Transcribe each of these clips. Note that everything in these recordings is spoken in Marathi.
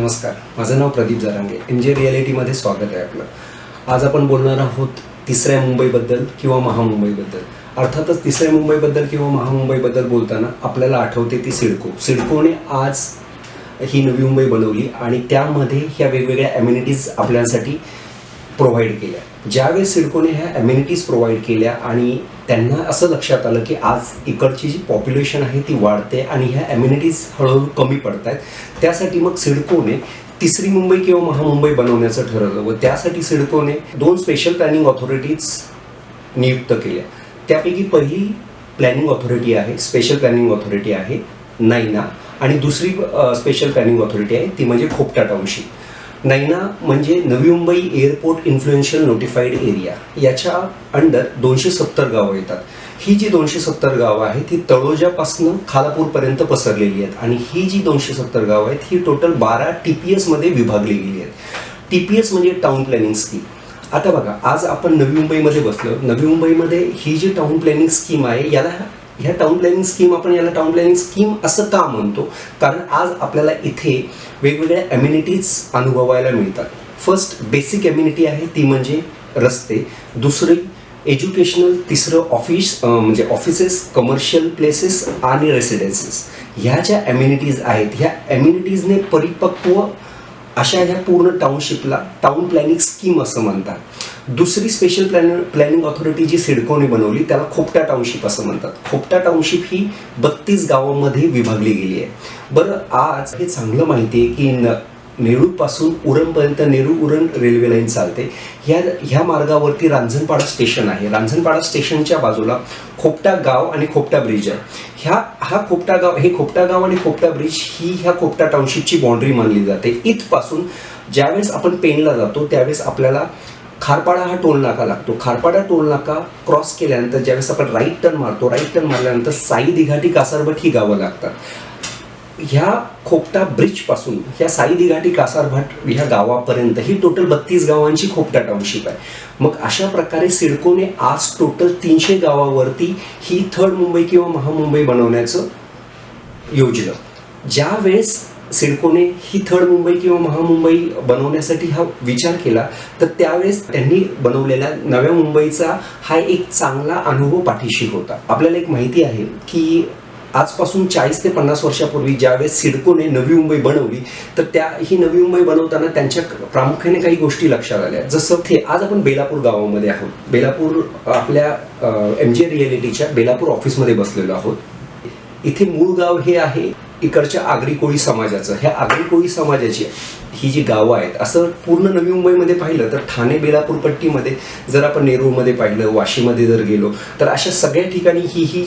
नमस्कार, माझं नाव प्रदीप जरांगे. MJ रिॲलिटीमध्ये स्वागत आहे आपलं. आज आपण बोलणार आहोत तिसऱ्या मुंबईबद्दल किंवा महामुंबईबद्दल. अर्थातच तिसऱ्या मुंबईबद्दल किंवा महामुंबईबद्दल बोलताना आपल्याला आठवते ती सिडकोने आज ही नवी मुंबई बनवली आणि त्यामध्ये ह्या वेगवेगळ्या ॲम्युनिटीज आपल्यासाठी प्रोव्हाइड केल्या. ज्यावेळेस सिडकोने ह्या ॲम्युनिटीज प्रोव्हाइड केल्या आणि त्यांना असं लक्षात आलं की आज इकडची जी पॉप्युलेशन आहे ती वाढते आणि ह्या ॲम्युनिटीज हळूहळू कमी पडत आहेत. त्यासाठी मग सिडकोने तिसरी मुंबई किंवा महामुंबई बनवण्याचं ठरवलं व त्यासाठी सिडकोने 2 स्पेशल प्लॅनिंग ऑथॉरिटीज नियुक्त केल्या. त्यापैकी पहिली प्लॅनिंग ऑथॉरिटी आहे, स्पेशल प्लॅनिंग ऑथॉरिटी आहे नैना, आणि दुसरी स्पेशल प्लॅनिंग ऑथॉरिटी आहे ती म्हणजे खोपटा टाउनशिप. नैना म्हणजे Navi Mumbai airport influential notified area. याच्या अंडर 270 गावं येतात. ही जी 270 गावं आहेत ती तळोजापासून खालापूरपर्यंत पसरलेली आहेत आणि ही जी 270 गावं आहेत ही टोटल 12 TPS मध्ये विभागली गेली आहेत. TPS म्हणजे टाउन प्लॅनिंग स्कीम. आता बघा, आज आपण नवी मुंबईमध्ये बसलो. नवी मुंबईमध्ये ही जी टाउन प्लॅनिंग स्कीम आहे ह्या टाउन प्लॅनिंग स्कीम आपण याला टाउन प्लॅनिंग स्कीम असं का म्हणतो? कारण आज आपल्याला इथे वेगवेगळ्या ॲम्युनिटीज अनुभवायला मिळतात. फर्स्ट बेसिक ॲम्युनिटी आहे ती म्हणजे रस्ते, दुसरी एज्युकेशनल, तिसरं म्हणजे ऑफिसेस, कमर्शियल प्लेसेस आणि रेसिडेन्सेस. ह्या ज्या ॲम्युनिटीज आहेत ह्या ॲम्युनिटीजने परिपक्व अशा ह्या पूर्ण टाउनशिपला टाउन प्लॅनिंग स्कीम असं म्हणतात. दुसरी स्पेशल प्लॅनिंग ऑथॉरिटी जी सिडकोने बनवली त्याला खोपटा टाउनशिप असं म्हणतात. खोपटा टाउनशिप ही 32 गावांमध्ये विभागली गेली आहे. बरं, आज हे चांगलं माहिती आहे की नेरूळपासून उरणपर्यंत नेरूळ उरण रेल्वे लाईन चालते. ह्या मार्गावरती रांजणपाडा स्टेशन आहे. रांजणपाडा स्टेशनच्या बाजूला खोपटा गाव आणि खोपटा ब्रिज आहे. खोपटा गाव आणि खोपटा ब्रिज ही ह्या खोपटा टाउनशिपची बाउंड्री मानली जाते. इथपासून ज्यावेळेस आपण पेनला जातो त्यावेळेस आपल्याला खारपाडा हा टोल नाका लागतो. खारपाडा टोल नाका क्रॉस केल्यानंतर ज्यावेळेस आपण राईट टर्न मारल्यानंतर साई दिघाटी कासारभट ही गावं लागतात. ह्या खोपटा ब्रिजपासून ह्या साई दिघाटी कासारभाट ह्या गावापर्यंत ही टोटल 32 गावांची खोपटा टाउनशिप आहे. मग अशा प्रकारे सिडकोने आज टोटल 300 गावावरती ही थर्ड मुंबई किंवा महामुंबई बनवण्याचं योजलं. ज्यावेळेस सिडकोने ही थर्ड मुंबई किंवा महामुंबई बनवण्यासाठी हा विचार केला तर त्यावेळेस त्यांनी बनवलेल्या नव्या मुंबईचा हा एक चांगला अनुभव पाठीशी होता. आपल्याला एक माहिती आहे की आजपासून 40 ते 50 वर्षापूर्वी ज्यावेळेस सिडकोने नवी मुंबई बनवली तर ही नवी मुंबई बनवताना त्यांच्या प्रामुख्याने काही गोष्टी लक्षात आल्या. जसं आज आपण बेलापूर गावामध्ये आहोत. बेलापूर आपल्या MJ रिॲलिटीच्या बेलापूर ऑफिसमध्ये बसलेलो आहोत. इथे मूळ गाव हे आहे इकडच्या आगरी कोळी समाजाचं. ह्या आगरी कोळी समाजाची ही जी गावं आहेत, असं पूर्ण नवी मुंबईमध्ये पाहिलं तर ठाणे बेलापूर पट्टीमध्ये जर आपण नेरूळमध्ये पाहिलं, वाशीमध्ये जर गेलो तर अशा सगळ्या ठिकाणी ही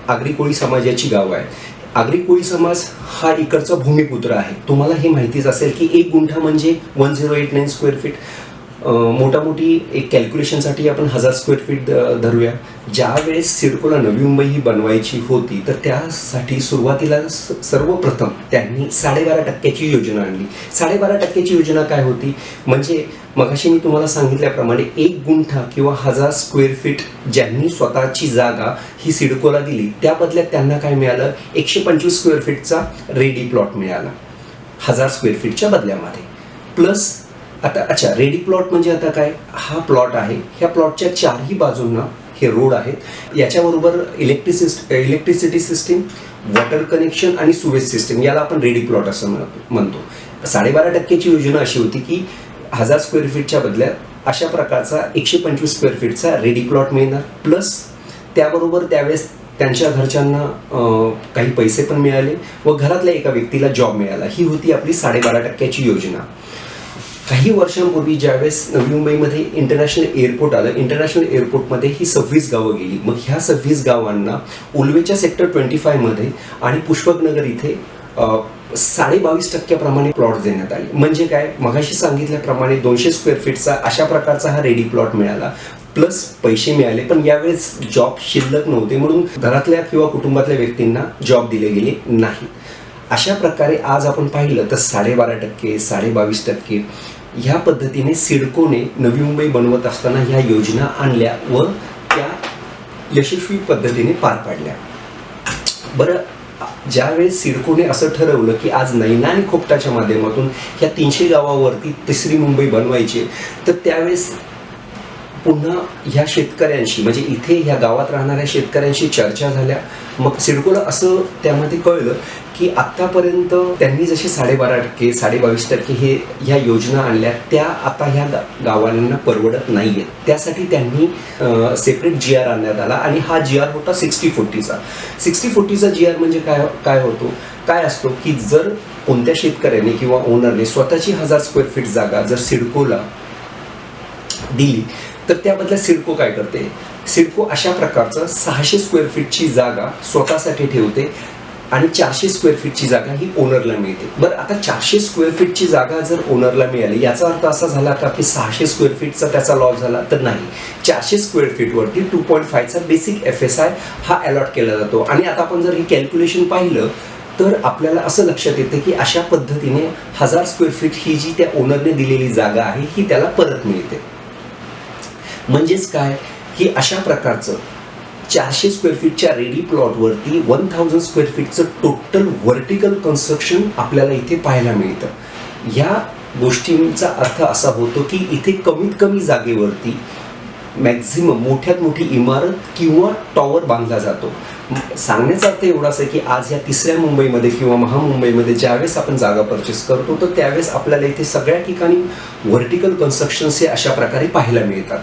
आगरी कोळी समाजाची गावं आहेत. आगरी कोळी समाज हा इकडचा भूमिपुत्र आहे. तुम्हाला हे माहितीच असेल की 1 गुंठा म्हणजे 1089 स्क्वेअर फीट. मोठी एक कॅल्क्युलेशनसाठी आपण 1000 स्क्वेअर फीट धरूया. ज्यावेळेस सिडकोला नवी मुंबई ही बनवायची होती तर त्यासाठी सुरुवातीला सर्वप्रथम त्यांनी 12.5% योजना आणली. 12.5% योजना काय होती? म्हणजे मगाशी मी तुम्हाला सांगितल्याप्रमाणे 1 गुंठा किंवा 1000 स्क्वेअर फीट ज्यांनी स्वतःची जागा ही सिडकोला दिली त्या बदल्यात त्यांना काय मिळालं? 125 स्क्वेअर फीटचा रेडी प्लॉट मिळाला 1000 स्क्वेअर फीटच्या बदल्यामध्ये. प्लस आता रेडी प्लॉट म्हणजे आता काय? हा प्लॉट आहे. ह्या प्लॉटच्या 4ही बाजूंना हे रोड आहेत. याच्याबरोबर इलेक्ट्रिसिटी सिस्टीम, वॉटर कनेक्शन आणि सुवेज सिस्टीम, याला आपण रेडी प्लॉट असं म्हणतो. 12.5% योजना अशी होती की 1000 स्क्वेअर फीटच्या बदल्यात अशा प्रकारचा 125 स्क्वेअर फीटचा रेडी प्लॉट मिळणार. प्लस त्याबरोबर त्यावेळेस त्यांच्या घरच्यांना काही पैसे पण मिळाले व घरातल्या एका व्यक्तीला जॉब मिळाला. ही होती आपली 12.5% योजना. काही वर्षांपूर्वी ज्यावेळेस नवी मुंबईमध्ये इंटरनॅशनल एअरपोर्ट आलं, इंटरनॅशनल एअरपोर्टमध्ये ही 26 गावं गेली. मग ह्या 26 गावांना उल्वेच्या सेक्टर 25 मध्ये आणि पुष्पकनगर इथे 22.5% प्लॉट देण्यात आले. म्हणजे काय? मगाशी सांगितल्याप्रमाणे 200 स्क्वेअर फीटचा अशा प्रकारचा हा रेडी प्लॉट मिळाला. प्लस पैसे मिळाले. पण यावेळेस जॉब शिल्लक नव्हते म्हणून घरातल्या किंवा कुटुंबातल्या व्यक्तींना जॉब दिले गेले नाही. अशा प्रकारे आज आपण पाहिलं तर 12.5%, 22% ह्या पद्धतीने सिडकोने नवी मुंबई बनवत असताना ह्या योजना आणल्या व त्या यशस्वी पद्धतीने पार पाडल्या. बरं, ज्यावेळेस सिडकोने असं ठरवलं की आज नैना आणि खोपटाच्या माध्यमातून ह्या 300 गावावरती तिसरी मुंबई बनवायची, तर त्यावेळेस पुन्हा ह्या शेतकऱ्यांशी म्हणजे इथे ह्या गावात राहणाऱ्या शेतकऱ्यांशी चर्चा झाल्या. मग सिडकोला असं त्यामध्ये कळलं की आत्तापर्यंत त्यांनी जसे 12.5% 22% हे ह्या योजना आणल्या, त्या आता ह्या गावांना परवडत नाही आहेत. त्यासाठी त्यांनी सेपरेट GR आणण्यात आला आणि हा GR होता 60-40चा. 60-40चा GR म्हणजे काय असतो की जर कोणत्या शेतकऱ्याने किंवा ओनरने स्वतःची 1000 स्क्वेअर फीट जागा जर सिडकोला दिली, तर त्याबद्दल सिडको काय करते, सिडको अशा प्रकारचं 600 स्क्वेअर फीटची जागा स्वतःसाठी ठेवते आणि 400 स्क्वेअर फीटची जागा ही ओनरला मिळते. बरं, आता 400 स्क्वेअर फीटची जागा जर ओनरला मिळाली, याचा अर्थ असा झाला का की 600 स्क्वेअर फीटचा त्याचा लॉस झाला? तर नाही. 400 स्क्वेअर फीटवरती 2.5चा बेसिक FSI हा अलॉट केला जातो. आणि आता आपण जर हे कॅल्क्युलेशन पाहिलं तर आपल्याला असं लक्षात येतं की अशा पद्धतीने 1000 स्क्वेअर फीट ही जी त्या ओनरने दिलेली जागा आहे ही त्याला परत मिळते. म्हणजेच काय की अशा प्रकारचं 400 स्क्वेअर फीटच्या रेडी प्लॉटवरती 1000 स्क्वेअर फीटचं टोटल व्हर्टिकल कन्स्ट्रक्शन आपल्याला इथे पाहायला मिळतं. ह्या गोष्टींचा अर्थ असा होतो की इथे कमीत कमी जागेवरती मॅक्झिमम मोठ्यात मोठी इमारत किंवा टॉवर बांधला जातो. सांगण्याचा अर्थ एवढाच आहे की आज या तिसऱ्या मुंबईमध्ये किंवा महामुंबईमध्ये ज्यावेळेस आपण जागा परचेस करतो, तर त्यावेळेस आपल्याला इथे सगळ्या ठिकाणी व्हर्टिकल कन्स्ट्रक्शन्स हे अशा प्रकारे पाहायला मिळतात.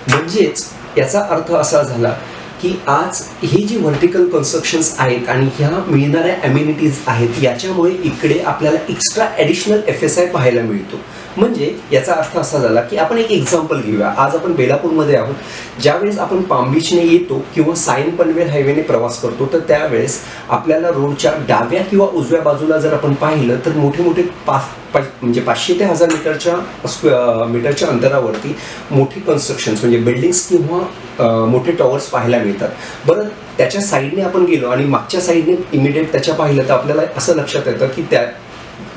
म्हणजेच याचा अर्थ असा झाला की आज हे जे व्हर्टिकल कन्स्ट्रक्शन्स आहेत आणि ह्या मिळणाऱ्या अम्युनिटीज आहेत, याच्यामुळे इकडे आपल्याला एक्स्ट्रा ॲडिशनल FSI पाहायला मिळतो. म्हणजे याचा अर्थ असा झाला की आपण एक एक्झाम्पल घेऊया. आज आपण बेलापूरमध्ये आहोत. ज्यावेळेस आपण पाम बीचने येतो किंवा सायन पनवेल हायवेने प्रवास करतो, तर त्यावेळेस आपल्याला रोडच्या डाव्या किंवा उजव्या बाजूला जर आपण पाहिलं तर मोठे मोठे म्हणजे 500 ते 1000 मीटरच्या अंतरावरती मोठी कन्स्ट्रक्शन्स म्हणजे बिल्डिंग्स किंवा मोठे टॉवर्स पाहायला मिळतात. बरं, त्याच्या साईडने आपण गेलो आणि मागच्या साईडने इमिडिएट त्याच्या पाहिलं तर आपल्याला असं लक्षात येतं की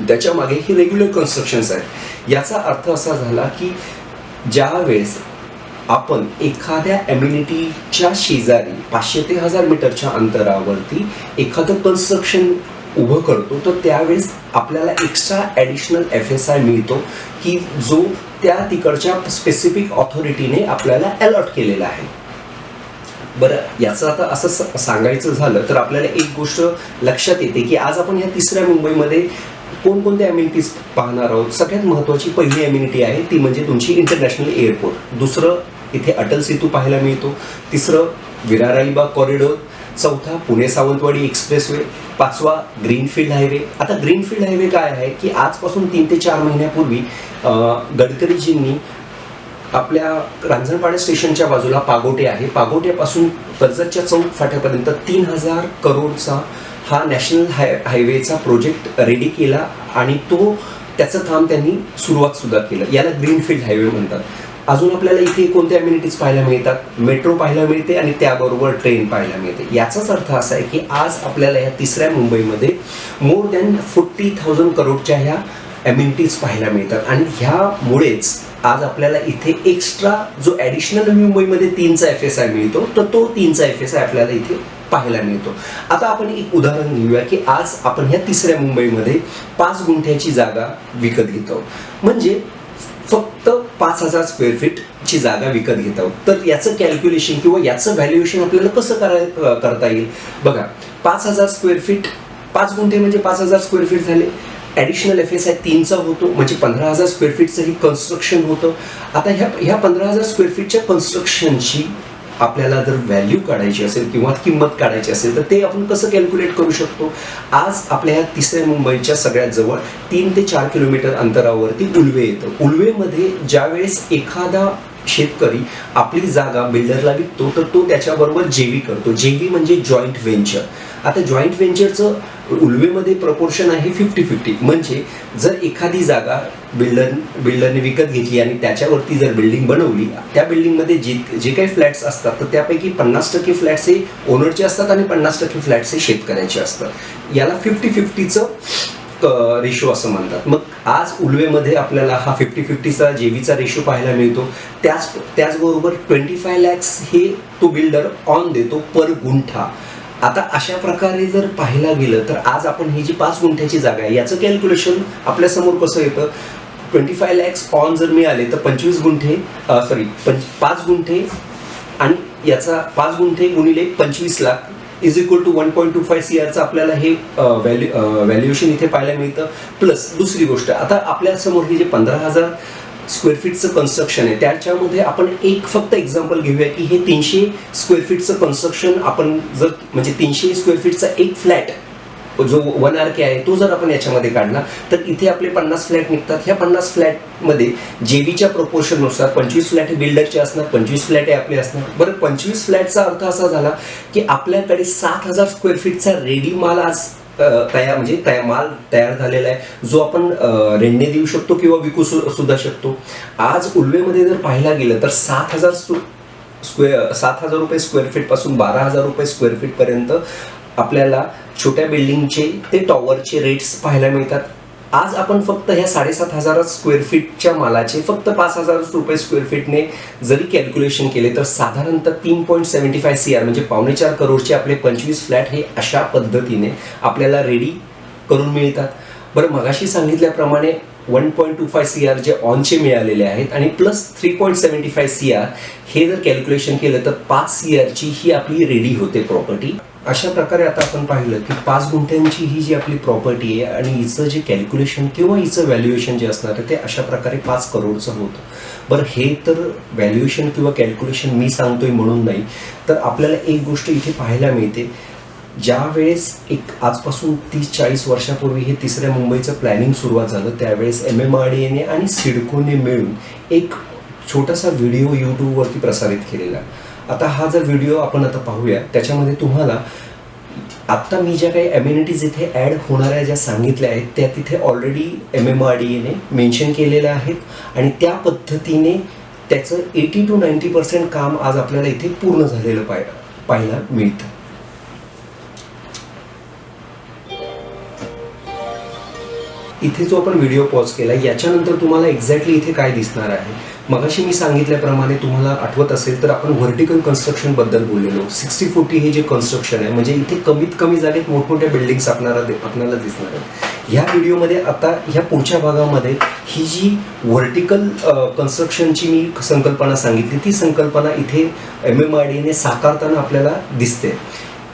त्याच्या मागे ही रेग्युलर कन्स्ट्रक्शन्स आहेत. याचा अर्थ असा झाला की ज्या वेळेस आपण एखाद्या अम्युनिटीच्या शेजारी 500 ते 1000 मीटरच्या अंतरावरती एखादं कन्स्ट्रक्शन उभं करतो, तर त्यावेळेस आपल्याला एक्स्ट्रा ॲडिशनल FSI मिळतो की जो त्या तिकडच्या स्पेसिफिक ऑथॉरिटीने आपल्याला अलॉट केलेला आहे. बरं, याचं आता असं सांगायचं झालं तर आपल्याला एक गोष्ट लक्षात येते की आज आपण या तिसऱ्या मुंबईमध्ये कोणकोणत्या अम्युनिटीज पाहणार आहोत. सगळ्यात महत्त्वाची पहिली अम्युनिटी आहे ती म्हणजे तुमची इंटरनॅशनल एअरपोर्ट. दुसरं इथे अटल सेतू पाहायला मिळतो. तिसरं विरार अलिबाग कॉरिडॉर. चौथा पुणे सावंतवाडी एक्सप्रेसवे. पाचवा ग्रीनफील्ड हायवे. आता ग्रीनफील्ड हायवे काय आहे की आजपासून 3 ते 4 महिन्यापूर्वी गडकरीजींनी आपल्या रांजणपाडा स्टेशनच्या बाजूला पागोटे आहे, पागोट्यापासून कर्जतच्या चौक फाट्यापर्यंत 3000 करोडचा हा नॅशनल हायवेचा प्रोजेक्ट रेडी केला आणि त्याचं काम त्यांनी सुरुवात सुद्धा केलं. याला ग्रीनफील्ड हायवे म्हणतात. अजून आपल्याला इथे कोणत्या अम्युनिटीज पाहायला मिळतात? मेट्रो पाहायला मिळते आणि त्याबरोबर ट्रेन पाहायला मिळते. याचाच अर्थ असा आहे की आज आपल्याला या तिसऱ्या मुंबईमध्ये मोर दॅन 40,000 करोडच्या ह्या अम्युनिटीज पाहायला मिळतात आणि ह्यामुळेच आज आपल्याला इथे एक्स्ट्रा जो ॲडिशनल मुंबईमध्ये 3चा FSI मिळतो, तर तो 3चा FSI आपल्याला इथे पाहायला मिळतो. आता आपण एक उदाहरण घेऊया की आज आपण ह्या तिसऱ्या मुंबईमध्ये 5 गुंठ्याची जागा विकत घेतो. म्हणजे फक्त 5000 स्क्वेअर फीटची जागा विकत घेत आहोत. तर याचं कॅल्क्युलेशन किंवा याचं व्हॅल्युएशन आपल्याला कसं करता येईल? बघा, 5000 स्क्वेअर फीट 5 गुंठे म्हणजे 5000 स्क्वेअर फीट झाले. ॲडिशनल FSI 3चा होतो म्हणजे 15000 स्क्वेअर फीटचं ही कन्स्ट्रक्शन होतं. आता ह्या 15000 स्क्वेअर फीटच्या कन्स्ट्रक्शनची आपल्याला जर व्हॅल्यू काढायची असेल किंवा किंमत काढायची असेल तर ते आपण कसं कॅल्क्युलेट करू शकतो? आज आपल्या ह्या तिसऱ्या मुंबईच्या सगळ्यात जवळ 3 ते 4 किलोमीटर अंतरावरती उल्वे येतं. उल्वेमध्ये ज्यावेळेस एखादा शेतकरी आपली जागा बिल्डरला विकतो, तर तो त्याच्याबरोबर JV करतो. JV म्हणजे जॉईंट व्हेंचर. आता जॉईंट व्हेंचरचं उल्वेमध्ये प्रपोर्शन आहे 50-50. म्हणजे जर एखादी जागा बिल्डरने विकत घेतली आणि त्याच्यावरती जर बिल्डिंग बनवली, त्या बिल्डिंगमध्ये जे काही फ्लॅट्स असतात तर त्यापैकी 50% फ्लॅट्स हे ओनरचे असतात आणि 50% फ्लॅट्स हे शेतकऱ्याचे असतात. याला 50-50चं रेशो असं म्हणतात. मग आज उल्वेमध्ये आपल्याला हा 50-50चा JVचा रेशो पाहायला मिळतो. त्याचबरोबर 25 lakhs हे तो बिल्डर ऑन देतो पर गुंठा. आता अशा प्रकारे जर पाहायला गेलं तर आज आपण ही जी 5 गुंठ्याची जागा आहे याचं कॅल्क्युलेशन आपल्यासमोर कसं येतं, 25 lakhs ऑन जर मिळाले तर 25 गुंठे 5 गुंठे आणि याचा 5 गुंठे गुणिले 25 लाख इज इक्वल टू 1.25 CRचं आपल्याला हे व्हॅल्युएशन इथे पाहायला मिळतं. प्लस दुसरी गोष्ट, आता आपल्यासमोर हे जे 15,000 स्क्वेअर फीटचं कन्स्ट्रक्शन आहे त्याच्यामध्ये आपण एक फक्त एक्झाम्पल घेऊया की हे 300 स्क्वेअर फीटचं कन्स्ट्रक्शन आपण जर म्हणजे 300 स्क्वेअर फीटचा एक फ्लॅट जो 1 RK आहे तो जर आपण याच्यामध्ये काढला तर इथे आपले 50 फ्लॅट निघतात. ह्या 50 फ्लॅटमध्ये जेबीच्या प्रोपोर्शननुसार 25 फ्लॅट हे बिल्डरचे असणार, 25 फ्लॅट हे आपले असणार. बरं, 25 फ्लॅटचा अर्थ असा झाला की आपल्याकडे 7,000 स्क्वेअर फीटचा रेडी माल आज माल तयार झालेला आहे जो आपण रेंटने देऊ शकतो किंवा विकू सुद्धा शकतो. आज उल्वेमध्ये जर पाहायला गेलं तर 7,000 रुपये स्क्वेअर फीट पासून 12,000 रुपये स्क्वेअर फीट पर्यंत आपल्याला छोट्या बिल्डिंगचे ते टॉवरचे रेट्स पाहायला मिळतात. आज आपण फक्त ह्या 7,500 स्क्वेअर फीटच्या मालाचे फक्त 5,000 रुपये स्क्वेअर फीटने जरी कॅल्क्युलेशन केले तर साधारणतः 3.75 CR म्हणजे 4.25 करोडचे आपले 25 फ्लॅट हे अशा पद्धतीने आपल्याला रेडी करून मिळतात. बरं, मगाशी सांगितल्याप्रमाणे 1.25 CR जे ऑनचे मिळालेले आहेत आणि प्लस 3.75 CR हे जर कॅल्क्युलेशन केलं तर 5 CRची ही आपली रेडी होते प्रॉपर्टी. अशा प्रकारे आता आपण पाहिलं की 5 गुंठ्यांची ही जी आपली प्रॉपर्टी आहे आणि हिचं जे कॅल्क्युलेशन किंवा हिचं व्हॅल्युएशन जे असणार आहे ते अशा प्रकारे 5 करोडचं होतं. बरं, हे तर व्हॅल्युएशन किंवा कॅल्क्युलेशन मी सांगतोय म्हणून नाही, तर आपल्याला एक गोष्ट इथे पाहायला मिळते. ज्या वेळेस आजपासून 30-40 वर्षापूर्वी हे तिसऱ्या मुंबईचं प्लॅनिंग सुरुवात झालं त्यावेळेस MMRDAने आणि सिडकोने मिळून एक छोटासा व्हिडिओ यूट्यूबवरती प्रसारित केलेला. आता हा जर व्हिडिओ आपण आता पाहूया त्याच्यामध्ये तुम्हाला आत्ता मी ज्या काही अम्युनिटीज इथे ॲड होणाऱ्या ज्या सांगितल्या आहेत त्या तिथे ऑलरेडी MMRDAने मेन्शन केलेल्या आहेत आणि त्या पद्धतीने त्याचं 80 to 90% काम आज आपल्याला इथे पूर्ण झालेलं पाहायला मिळतं. इथे जो आपण व्हिडिओ पॉज केला याच्यानंतर तुम्हाला एक्झॅक्टली इथे काय दिसणार आहे. मगाशी मी सांगितल्याप्रमाणे तुम्हाला आठवत असेल तर आपण व्हर्टिकल कन्स्ट्रक्शन बद्दल बोललेलो. 60-40 हे जे कन्स्ट्रक्शन आहे म्हणजे इथे कमीत कमी जागेत मोठमोठ्या बिल्डिंग्स आपल्याला दिसणार आहेत. ह्या व्हिडिओमध्ये आता ह्या पुढच्या भागामध्ये ही जी व्हर्टिकल कन्स्ट्रक्शनची मी संकल्पना सांगितली ती संकल्पना इथे MMRDAने साकारताना आपल्याला दिसते.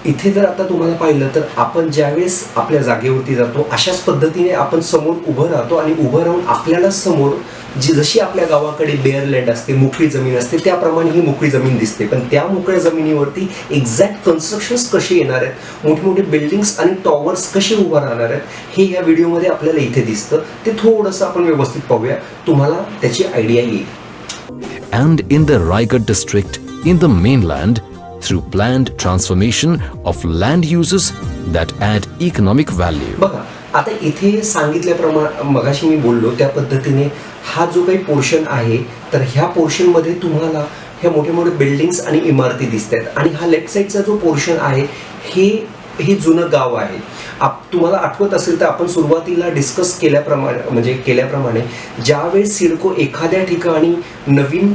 इथे जर आता तुम्हाला पाहिलं तर आपण ज्यावेळेस आपल्या जागेवरती जातो अशाच पद्धतीने आपण समोर उभं राहतो आणि उभं राहून आपल्याला समोर जशी आपल्या गावाकडे बेअर लँड असते, मोकळी जमीन असते, त्याप्रमाणे ही मोकळी जमीन दिसते. पण त्या मोकळ्या जमिनीवरती एक्झॅक्ट कन्स्ट्रक्शन्स कसे येणार आहेत, मोठमोठे बिल्डिंग्स आणि टॉवर्स कसे उभं राहणार आहेत हे या व्हिडिओमध्ये आपल्याला इथे दिसतं. ते थोडंसं आपण व्यवस्थित पाहूया, तुम्हाला त्याची आयडिया येईल. And in the Raigad district, in the mainland, through planned transformation of land uses that add economic value. बघा, आता इथे सांगितल्याप्रमाणे मगाशी मी बोललो त्या पद्धतीने हा जो काही पोर्शन आहे तर ह्या पोर्शनमध्ये तुम्हाला ह्या मोठे मोठे बिल्डिंग्स आणि इमारती दिसतात आणि हा लेफ्ट साईडचा जो पोर्शन आहे हे जुनं गाव आहे. तुम्हाला आठवत असेल तर आपण सुरुवातीला डिस्कस केल्याप्रमाणे ज्यावेळेस सिडको एखाद्या ठिकाणी नवीन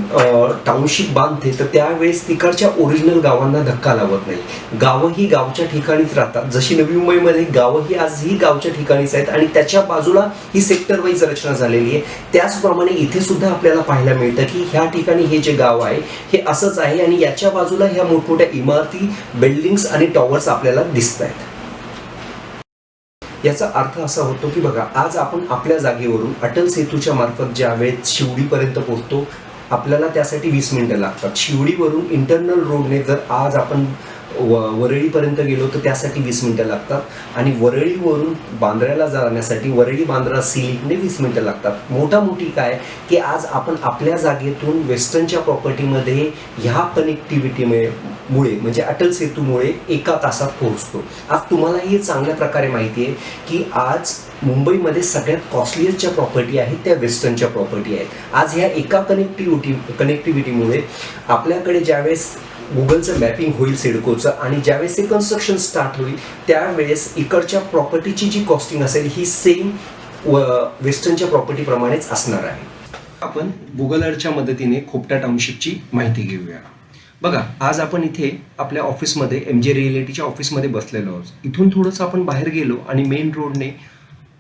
टाउनशिप बांधते तर त्यावेळेस तिकडच्या ओरिजिनल गावांना धक्का लावत नाही. गावंही गावच्या ठिकाणीच राहतात. जशी नवी मुंबईमध्ये गावंही आजही गावच्या ठिकाणीच आहेत आणि त्याच्या बाजूला ही सेक्टर वाईज रचना झालेली आहे. त्याचप्रमाणे इथे सुद्धा आपल्याला पाहायला मिळतं की ह्या ठिकाणी हे जे गाव आहे हे असंच आहे आणि याच्या बाजूला ह्या मोठमोठ्या इमारती, बिल्डिंग्स आणि टॉवर्स आपल्याला दिसत आहेत. याचा अर्थ असा होतो की बघा, आज आपण आपल्या जागेवरून अटल सेतूच्या मार्फत ज्या वेळेस शिवडीपर्यंत पोहोचतो आपल्याला त्यासाठी 20 मिनिटं लागतात. शिवडीवरून इंटरनल रोडने जर आज आपण वरळीपर्यंत गेलो तर त्यासाठी 20 मिनिटं लागतात आणि वरळीवरून बांद्र्याला जाण्यासाठी वरळी बांद्रा सिलिकने 20 मिनिटं लागतात. मोठी काय की आज आपण आपल्या जागेतून वेस्टर्नच्या प्रॉपर्टीमध्ये ह्या कनेक्टिव्हिटीमुळे म्हणजे अटल सेतूमुळे 1 तासात पोहोचतो. आज तुम्हाला हे चांगल्या प्रकारे माहिती आहे की आज मुंबईमध्ये सगळ्यात कॉस्टलीच्या प्रॉपर्टी आहेत त्या वेस्टर्नच्या प्रॉपर्टी आहेत. आज ह्या एका कनेक्टिव्हिटीमुळे आपल्याकडे ज्यावेळेस गुगलचं मॅपिंग होईल सिडकोचं आणि ज्यावेळेस हे कन्स्ट्रक्शन स्टार्ट होईल त्यावेळेस इकडच्या प्रॉपर्टीची जी कॉस्टिंग असेल ही सेम वेस्टर्नच्या प्रॉपर्टीप्रमाणेच असणार आहे. आपण गुगल अर्थच्या मदतीने खोपटा टाउनशिपची माहिती घेऊया. बघा, आज आपण इथे आपल्या ऑफिसमध्ये MJ रिएलिटीच्या ऑफिसमध्ये बसलेलो आहोत. इथून थोडंसं आपण बाहेर गेलो आणि मेन रोडने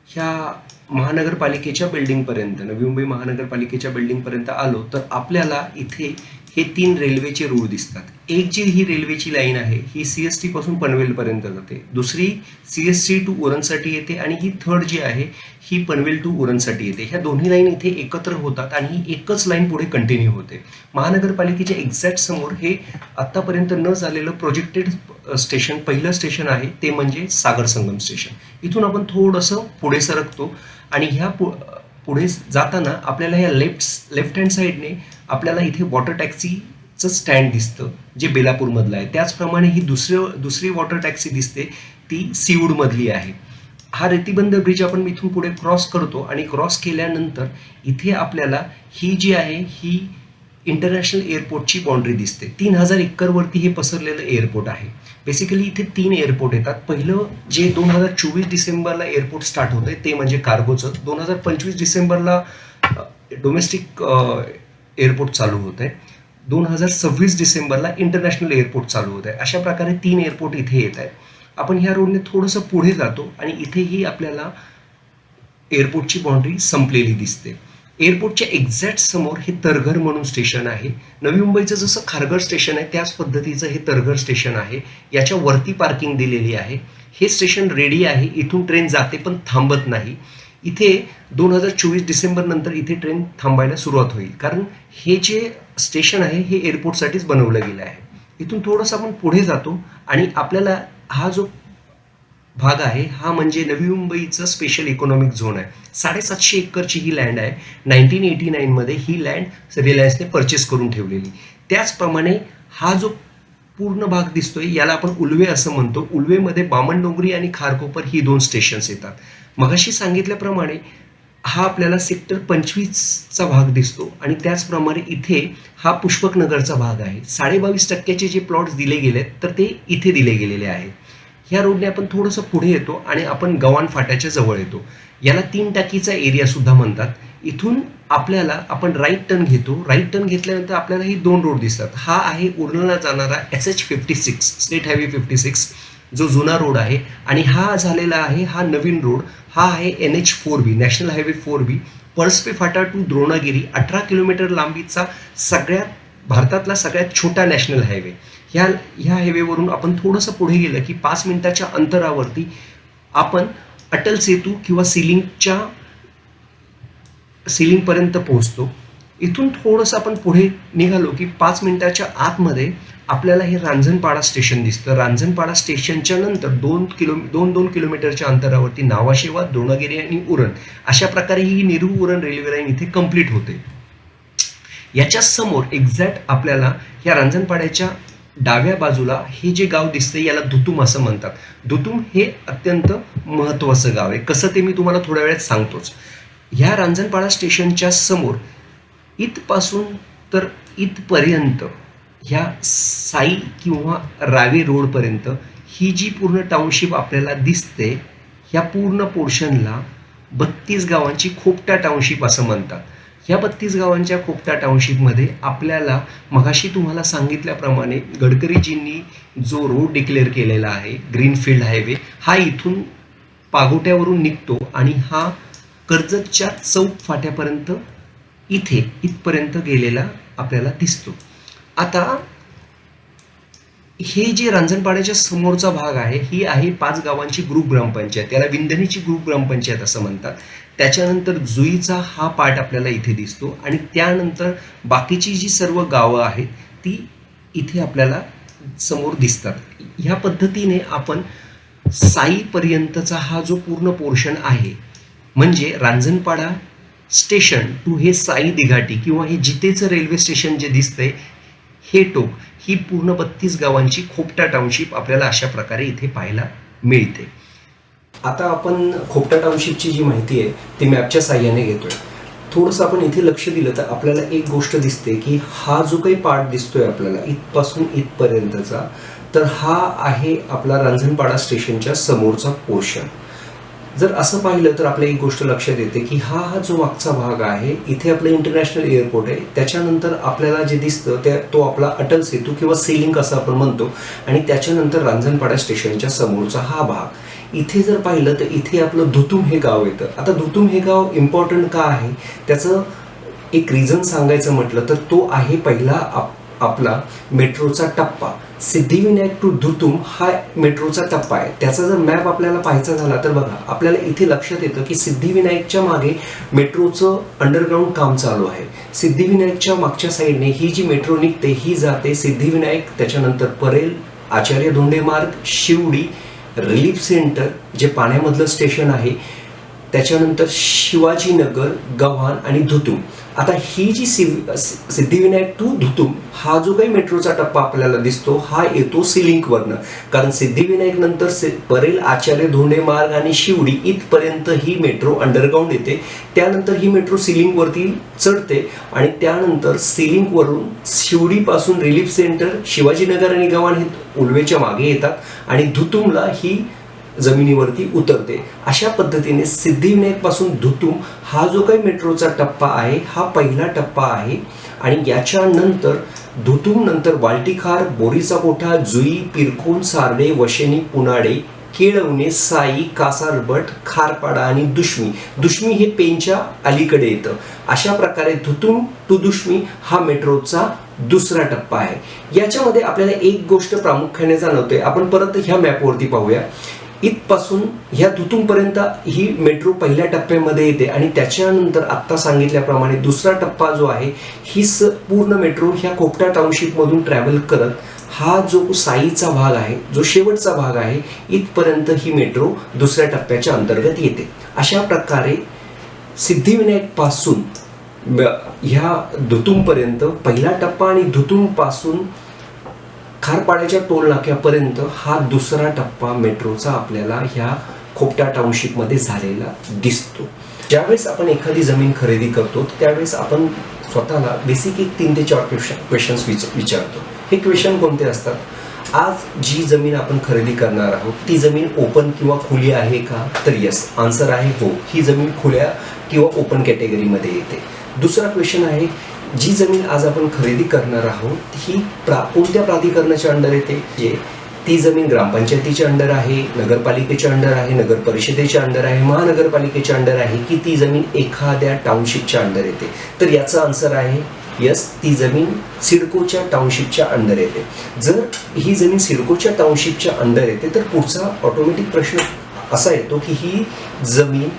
ह्या महानगरपालिकेच्या बिल्डिंगपर्यंत, नवी मुंबई महानगरपालिकेच्या बिल्डिंगपर्यंत आलो तर आपल्याला इथे हे 3 रेल्वेचे रूळ दिसतात. एक जी ही रेल्वेची लाईन आहे ही CST पासून पनवेलपर्यंत जाते, दुसरी CST टू उरणसाठी येते आणि ही थर्ड जी आहे ही पनवेल टू उरणसाठी येते. ह्या दोन्ही लाईन इथे एकत्र होतात आणि ही एकच लाईन पुढे कंटिन्यू होते. महानगरपालिकेच्या एक्झॅक्ट समोर हे आत्तापर्यंत न झालेलं प्रोजेक्टेड स्टेशन, पहिलं स्टेशन आहे ते म्हणजे सागर संगम स्टेशन. इथून आपण थोडंसं पुढे सरकतो आणि ह्या पुढे जाताना आपल्याला ह्या लेफ्ट हँड साईडने आपल्याला इथे वॉटर टॅक्सीचं स्टँड दिसतं जे बेलापूरमधलं आहे. त्याचप्रमाणे ही दुसरी वॉटर टॅक्सी दिसते ती सीवूडमधली आहे. हा रेतीबंद ब्रिज आपण इथून पुढे क्रॉस करतो आणि क्रॉस केल्यानंतर इथे आपल्याला ही जी आहे ही इंटरनॅशनल एअरपोर्टची बाउंड्री दिसते. 3000 एकरवरती हे पसरलेलं एअरपोर्ट आहे. बेसिकली इथे 3 एअरपोर्ट येतात. पहिलं जे 2024 डिसेंबरला एअरपोर्ट स्टार्ट होतंय ते म्हणजे कार्गोचं. 2025 डिसेंबरला डोमेस्टिक एअरपोर्ट चालू होत आहे. 2026 डिसेंबरला इंटरनॅशनल एअरपोर्ट चालू होत आहे. अशा प्रकारे 3 एअरपोर्ट इथे येत आहेत. आपण ह्या रोडने थोडंसं पुढे जातो आणि इथेही आपल्याला एअरपोर्टची बाउंड्री संपलेली दिसते. एअरपोर्टच्या एक्झॅक्ट समोर हे तरघर म्हणून स्टेशन आहे. नवी मुंबईचं जसं खारघर स्टेशन आहे त्याच पद्धतीचं हे तरघर स्टेशन आहे. याच्या वरती पार्किंग दिलेली आहे. हे स्टेशन रेडी आहे. इथून ट्रेन जाते पण थांबत नाही. इथे 2024 डिसेंबर नंतर इथे ट्रेन थांबायला सुरुवात होईल, कारण हे जे स्टेशन आहे हे एअरपोर्टसाठीच बनवलं गेलं आहे. इथून थोडंसं आपण पुढे जातो आणि आपल्याला हा जो भाग आहे हा म्हणजे नवी मुंबईचं स्पेशल इकॉनॉमिक झोन आहे. 750 एकरची ही लँड आहे. 1989 मध्ये ही लँड रिलायन्सने परचेस करून ठेवलेली. त्याचप्रमाणे हा जो पूर्ण भाग दिसतोय याला आपण उल्वे असं म्हणतो. उल्वेमध्ये बामणडोंगरी आणि खारकोपर ही 2 स्टेशन्स येतात. मगाशी सांगितल्याप्रमाणे हा आपल्याला सेक्टर 25चा भाग दिसतो आणि त्याचप्रमाणे इथे हा पुष्पकनगरचा भाग आहे. 22.5% जे प्लॉट्स दिले गेलेत तर ते इथे दिले गेलेले आहेत. ह्या रोडने आपण थोडंसं पुढे येतो आणि आपण गव्हाण फाट्याच्या जवळ येतो. याला 3 टाकीचा एरिया सुद्धा म्हणतात. इथून आपल्याला आपण राईट टर्न घेतो. राईट टर्न घेतल्यानंतर आपल्याला ही 2 रोड दिसतात. हा आहे उरणला जाणारा SH56 स्टेट हायवे 56 जो जुना रोड आहे आणि हा झालेला आहे हा नवीन रोड. हा आहे NH4B national highway 4B Palaspe फाटा टू द्रोणागिरी 18 किलोमीटर लांबीचा भारतातला सगळ्यात छोटा नॅशनल हायवे. ह्या हायवेवरून आपण थोडंसं पुढे गेलं की 5 मिनिटाच्या अंतरावरती आपण अटल सेतू किंवा सिलिंगपर्यंत पोहोचतो. इथून थोडंसं आपण पुढे निघालो की 5 मिनिटाच्या आतमध्ये आपल्याला हे रांजणपाडा स्टेशन दिसतं. रांजणपाडा स्टेशनच्या नंतर 2 किलोमीटरच्या अंतरावरती नावाशेवा, द्रोणागिरी आणि उरण अशा प्रकारे ही नेहरू उरण रेल्वे लाईन इथे कंप्लीट होते. याच्या समोर एक्झॅक्ट आपल्याला या रांजणपाड्याच्या डाव्या बाजूला हे जे गाव दिसतंय याला दुतुम असं म्हणतात. दुतुम हे अत्यंत महत्त्वाचं गाव आहे. कसं ते मी तुम्हाला थोड्या वेळात सांगतोच. ह्या रांजणपाडा स्टेशनच्या समोर इथपासून तर इथपर्यंत ह्या साई किंवा रावे रोडपर्यंत ही जी पूर्ण टाउनशिप आपल्याला दिसते ह्या पूर्ण पोर्शनला 32 गावांची खोपटा टाउनशिप असं म्हणतात. ह्या 32 गावांच्या खोपटा टाउनशिपमध्ये आपल्याला मगाशी तुम्हाला सांगितल्याप्रमाणे गडकरीजींनी जो रोड डिक्लेअर केलेला आहे ग्रीनफील्ड हायवे हा इथून पागोट्यावरून निघतो आणि हा कर्जतच्या चौक फाट्यापर्यंत इथपर्यंत गेलेला आपल्याला दिसतो. आता हे जे रांजणपाड्याच्या समोरचा भाग आहे ही आहे 5 गावांची ग्रुप ग्रामपंचायत. याला विंधणीची ग्रुप ग्रामपंचायत असं म्हणतात. त्याच्यानंतर जुईचा हा पार्ट आपल्याला इथे दिसतो आणि त्यानंतर बाकीची जी सर्व गावं आहेत ती इथे आपल्याला समोर दिसतात. ह्या पद्धतीने आपण साईपर्यंतचा हा जो पूर्ण पोर्शन आहे म्हणजे रांजणपाडा स्टेशन टू हे साई दिघाटी किंवा हे जितेचं रेल्वे स्टेशन जे दिसतंय हे टोक ही पूर्ण 32 गावांची खोपटा टाउनशिप आपल्याला अशा प्रकारे इथे पाहायला मिळते. आता आपण खोपटा टाउनशिपची जी माहिती आहे ती मॅपच्या साह्याने घेतोय. थोडंसं आपण इथे लक्ष दिलं तर आपल्याला एक गोष्ट दिसते की हा जो काही पार्ट दिसतोय आपल्याला इथपासून इथपर्यंतचा तर हा आहे आपला रांजणपाडा स्टेशनच्या समोरचा पोर्शन. जर असं पाहिलं तर आपल्या एक गोष्ट लक्षात येते की हा जो मागचा भाग आहे, इथे आपलं इंटरनॅशनल एअरपोर्ट आहे, त्याच्यानंतर आपल्याला जे दिसतं तो आपला अटल सेतू किंवा सीलिंग असं आपण म्हणतो, आणि त्याच्यानंतर रांजणपाडा स्टेशनच्या समोरचा हा भाग. इथे जर पाहिलं तर इथे आपलं धुतुम हे गाव येतं. आता धुतुम हे गाव इम्पॉर्टंट का आहे, त्याचं एक रिझन सांगायचं म्हटलं तर तो आहे पहिला आपला मेट्रोचा टप्पा. सिद्धिविनायक टू धुतुम हा मेट्रोचा टप्पा आहे. त्याचा जर मॅप आपल्याला पाहायचा झाला तर बघा, आपल्याला इथे लक्षात येतं की सिद्धिविनायकच्या मागे मेट्रोचं अंडरग्राऊंड काम चालू आहे. सिद्धिविनायकच्या मागच्या साईडने ही जी मेट्रो निघते ही जाते सिद्धिविनायक, त्याच्यानंतर परेल, आचार्य धोंडे मार्ग, शिवडी, रिलीफ सेंटर जे पाण्यामधलं स्टेशन आहे, त्याच्यानंतर शिवाजीनगर, गव्हाण आणि धुतुम. आता ही जी सिद्धिविनायक टू धुतुम हा जो काही मेट्रोचा टप्पा आपल्याला दिसतो हा येतो सिलिंकवरनं, कारण सिद्धिविनायक नंतर परेल, आचार्य धोंडे मार्ग आणि शिवडी इथपर्यंत ही मेट्रो अंडरग्राऊंड येते. त्यानंतर ही मेट्रो सिलिंकवरती चढते आणि त्यानंतर सिलिंकवरून शिवडीपासून रिलीफ सेंटर, शिवाजीनगर आणि गव्हाण हे उल्वेच्या मागे येतात आणि धुतुमला ही जमिनीवरती उतरते. अशा पद्धतीने सिद्धिविनायक पासून धुतुम हा जो काही मेट्रोचा टप्पा आहे हा पहिला टप्पा आहे. आणि याच्यानंतर धुतुम नंतर वाल्टिखार, बोरीचा कोठा, जुई, पिरकोन, सार्डे, वशेनी, पुनाडे, केळवणे, साई, कासारबट, खारपाडा आणि दुश्मी हे पेनच्या अलीकडे येतं. अशा प्रकारे धुतुम टू दुश्मी हा मेट्रोचा दुसरा टप्पा आहे. याच्यामध्ये आपल्याला एक गोष्ट प्रामुख्याने जाणवते. आपण परत ह्या मॅपवरती पाहूया. इथपासून ह्या धुतुमपर्यंत ही मेट्रो पहिल्या टप्प्यामध्ये येते आणि त्याच्यानंतर आत्ता सांगितल्याप्रमाणे दुसरा टप्पा जो आहे ही पूर्ण मेट्रो ह्या कोपटा टाउनशिपमधून ट्रॅव्हल करत हा जो साईचा भाग आहे, जो शेवटचा भाग आहे, इथपर्यंत ही मेट्रो दुसऱ्या टप्प्याच्या अंतर्गत येते. अशा प्रकारे सिद्धिविनायक पासून ह्या धुतुमपर्यंत पहिला टप्पा आणि धुतुमपासून खारपाड्याच्या टोल नाक्यापर्यंत हा दुसरा टप्पा मेट्रोचा आपल्याला ह्या खोपटा टाउनशिपमध्ये झालेला दिसतो. ज्यावेळेस आपण एखादी जमीन खरेदी करतो त्यावेळेस आपण स्वतःला बेसिक एक 3 ते 4 क्वेश्चन्स विचारतो. हे क्वेश्चन कोणते असतात? आज जी जमीन आपण खरेदी करणार आहोत ती जमीन ओपन किंवा खुली आहे का? तर यस, आन्सर आहे हो, ही जमीन खुल्या किंवा ओपन कॅटेगरीमध्ये येते. दुसरा क्वेश्चन आहे, जी जमीन आज आपण खरेदी करणार आहोत ही कोणत्या प्राधिकरणाच्या अंडर येते? जे ती जमीन ग्रामपंचायतीच्या अंडर आहे, नगरपालिकेच्या अंडर आहे, नगर परिषदेच्या अंडर आहे, महानगरपालिकेच्या अंडर आहे, की ती जमीन एखाद्या टाउनशिपच्या अंडर येते? तर याचा आन्सर आहे यस, ती जमीन सिडकोच्या टाउनशिपच्या अंडर येते. जर ही जमीन सिडकोच्या टाउनशिपच्या अंडर येते तर पुढचा ऑटोमॅटिक प्रश्न असा येतो की ही जमीन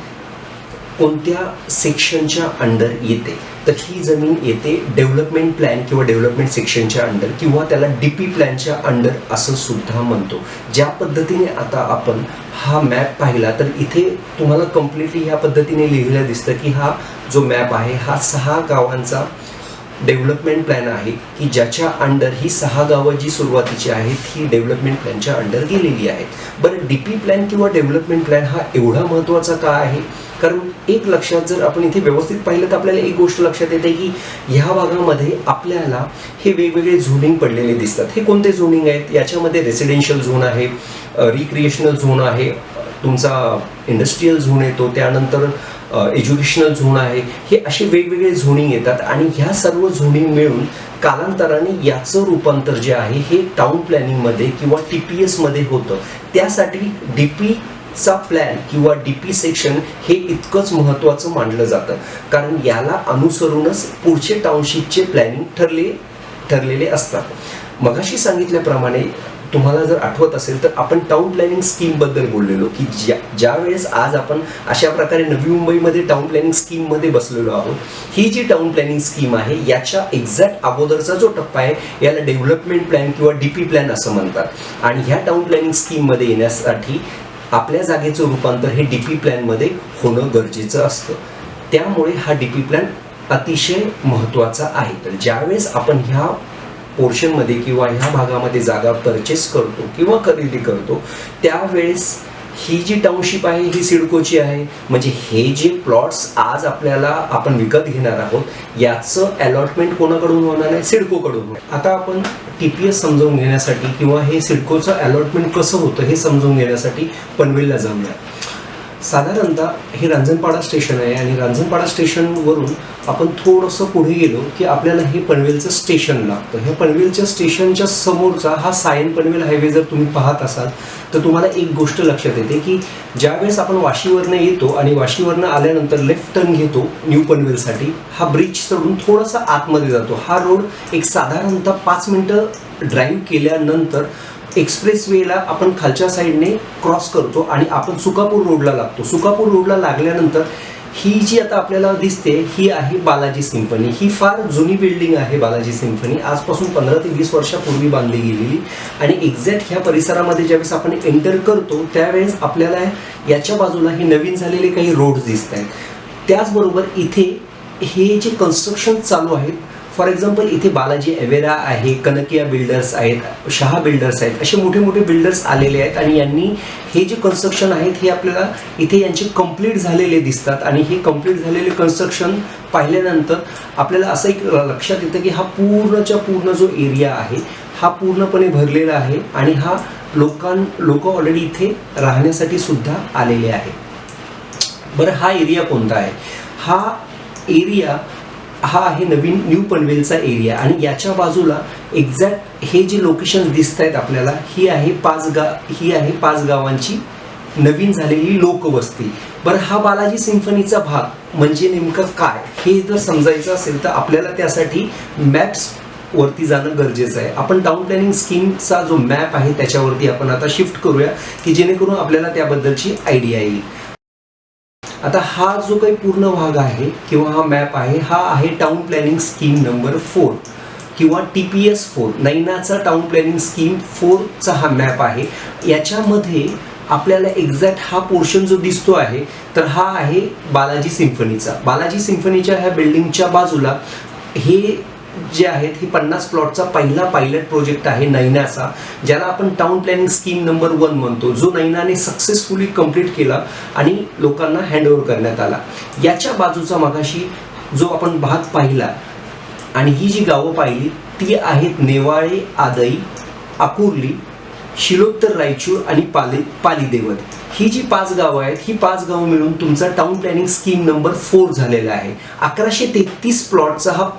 कोणत्या सेक्शनच्या अंडर येते? तर ही जमीन येते डेव्हलपमेंट प्लॅन किंवा डेव्हलपमेंट सेक्शनच्या अंडर किंवा त्याला डीपी प्लॅनच्या अंडर असं सुद्धा म्हणतो. ज्या पद्धतीने आता आपण हा मॅप पाहिला तर इथे तुम्हाला कम्प्लिटली ह्या पद्धतीने लिहिलेलं दिसतं की हा जो मॅप आहे हा 6 गावांचा डेव्हलपमेंट प्लॅन आहे की ज्याच्या अंडर ही 6 गावं जी सुरुवातीची आहेत ही डेव्हलपमेंट प्लॅनच्या अंडर गेलेली आहेत. बरं, डीपी प्लॅन किंवा डेव्हलपमेंट प्लॅन हा एवढा महत्त्वाचा का आहे? कारण एक लक्षात जर आपण इथे व्यवस्थित पाहिलं तर आपल्याला एक गोष्ट लक्षात येते की ह्या भागामध्ये आपल्याला हे वेगवेगळे झोनिंग पडलेले दिसतात. हे कोणते झोनिंग आहेत? याच्यामध्ये रेसिडेन्शियल झोन आहे, रिक्रिएशनल झोन आहे, तुमचा इंडस्ट्रीयल झोन येतो, त्यानंतर एज्युकेशनल झोन आहे. हे असे वेगवेगळे झोनिंग येतात आणि ह्या सर्व झोनिंग मिळून कालांतराने याचं रूपांतर जे आहे हे टाउन प्लॅनिंगमध्ये किंवा TPS मध्ये होतं. त्यासाठी डीपी चा प्लॅन किंवा डीपी सेक्शन हे इतकंच महत्त्वाचं मानलं जातं, कारण याला अनुसरूनच पुढचे टाउनशिपचे प्लॅनिंग ठरलेले असतात. मगाशी सांगितल्याप्रमाणे तुम्हाला जर आठवत असेल तर आपण टाउन प्लॅनिंग स्कीमबद्दल बोललेलो की ज्या वेळेस आज आपण अशा प्रकारे नवी मुंबईमध्ये टाउन प्लॅनिंग स्कीममध्ये बसलेलो आहोत, ही जी टाउन प्लॅनिंग स्कीम आहे याच्या एक्झॅक्ट अगोदरचा जो टप्पा आहे याला डेव्हलपमेंट प्लॅन किंवा डीपी प्लॅन असं म्हणतात. आणि ह्या टाउन प्लॅनिंग स्कीममध्ये येण्यासाठी आपल्या जागेचं रूपांतर हे डीपी प्लॅनमध्ये होणं गरजेचं असतं. त्यामुळे हा डीपी प्लॅन अतिशय महत्त्वाचा आहे. तर ज्यावेळेस आपण ह्या पोर्शनमध्ये किंवा ह्या भागामध्ये जागा परचेस करतो किंवा खरेदी करतो त्यावेळेस ही जी टाउनशिप आहे ही सिडकोची आहे. म्हणजे हे जे प्लॉट्स आज आपण विकत घेणार आहोत याचं अलॉटमेंट कोणाकडून होणार आहे? सिडकोकडून. आता आपण TPS समजावून घेण्यासाठी किंवा हे सिडकोचं अलॉटमेंट कसं होतं हे समजून घेण्यासाठी पनवेलला जाऊया. साधारणतः हे रांजणपाडा स्टेशन आहे आणि रांजणपाडा स्टेशनवरून आपण थोडंसं पुढे गेलो की आपल्याला हे पनवेलचं स्टेशन लागतं. ह्या पनवेलच्या स्टेशनच्या समोरचा हा सायन पनवेल हायवे जर तुम्ही पाहत असाल तर तुम्हाला एक गोष्ट लक्षात येते की ज्यावेळेस आपण वाशीवरनं येतो आणि वाशीवरनं आल्यानंतर लेफ्ट टर्न घेतो न्यू पनवेलसाठी, हा ब्रिज सोडून थोडासा आतमध्ये जातो. हा रोड एक साधारणतः 5 मिनटं ड्राईव्ह केल्यानंतर एक्सप्रेसवेला आपण खालच्या साईडने क्रॉस करतो आणि आपण सुकापूर रोडला लागतो. सुकापूर रोडला लागल्यानंतर ही जी आता आपल्याला दिसते ही आहे बालाजी सिम्फनी. ही फार जुनी बिल्डिंग आहे बालाजी सिम्फनी, आजपासून 15 ते 20 वर्षापूर्वी बांधली गेलेली. आणि एक्झॅक्ट ह्या परिसरामध्ये ज्यावेळेस आपण एंटर करतो त्यावेळेस आपल्याला याच्या बाजूला हे नवीन झालेले काही रोड्स दिसत आहेत. त्याचबरोबर इथे हे जे कन्स्ट्रक्शन चालू आहेत, फॉर एक्झाम्पल इथे बालाजी एवेरा आहे, कनकिया बिल्डर्स आहेत, शहा बिल्डर्स आहेत, असे मोठे मोठे बिल्डर्स आलेले आहेत आणि यांनी हे जे कन्स्ट्रक्शन आहेत हे आपल्याला इथे यांचे कंप्लीट झालेले दिसतात. आणि हे कंप्लीट झालेले कन्स्ट्रक्शन पाहिल्यानंतर आपल्याला असं एक लक्षात येतं की हा पूर्णच्या पूर्ण जो एरिया आहे हा पूर्णपणे भरलेला आहे आणि हा लोक ऑलरेडी इथे राहण्यासाठी सुद्धा आलेले आहे. बरं, हा एरिया कोणता आहे? हा एरिया हा आहे नवीन न्यू पनवेलचा एरिया आणि याच्या बाजूला एक्झॅक्ट हे जे लोकेशन दिसत आहेत आपल्याला ही आहे पाच गावांची नवीन झालेली लोकवस्ती. बरं, हा बालाजी सिम्फनीचा भाग म्हणजे नेमकं काय हे जर समजायचं असेल तर आपल्याला त्यासाठी मॅप्स वरती जाणं गरजेचं आहे. आपण टाउन प्लॅनिंग स्कीमचा जो मॅप आहे त्याच्यावरती आपण आता शिफ्ट करूया की जेणेकरून आपल्याला त्याबद्दलची आयडिया येईल. आता हा जो काही पूर्ण भाग आहे किंवा हा मॅप आहे हा आहे टाउन प्लॅनिंग स्कीम नंबर 4 किंवा TPS 4, नैनाचा टाउन प्लॅनिंग स्कीम 4चा हा मॅप आहे. याच्यामध्ये आपल्याला एक्झॅक्ट हा पोर्शन जो दिसतो आहे तर हा आहे बालाजी सिम्फनीचा. बालाजी सिम्फनीच्या ह्या बिल्डिंगच्या बाजूला हे जे आहेत ही 50 प्लॉटचा पहिला पायलट प्रोजेक्ट आहे नैनाचा, ज्याला आपण टाउन प्लॅनिंग स्कीम नंबर 1 म्हणतो, जो नैनाने सक्सेसफुली कंप्लीट केला आणि लोकांना हँडओव्हर करण्यात आला. याच्या बाजूचा मगाशी जो आपण भाग पाहिला आणि ही जी गावं पाहिली ती आहेत नेवाळे, आदई, आकुर्ली, शिलोत्तर, रायचूर आणि पाली देवत. ही जी 5 गावं आहेत ही 5 गावं मिळून तुमचा टाउन प्लॅनिंग स्कीम नंबर 4 झालेला आहे. 1133 प्लॉटचा हा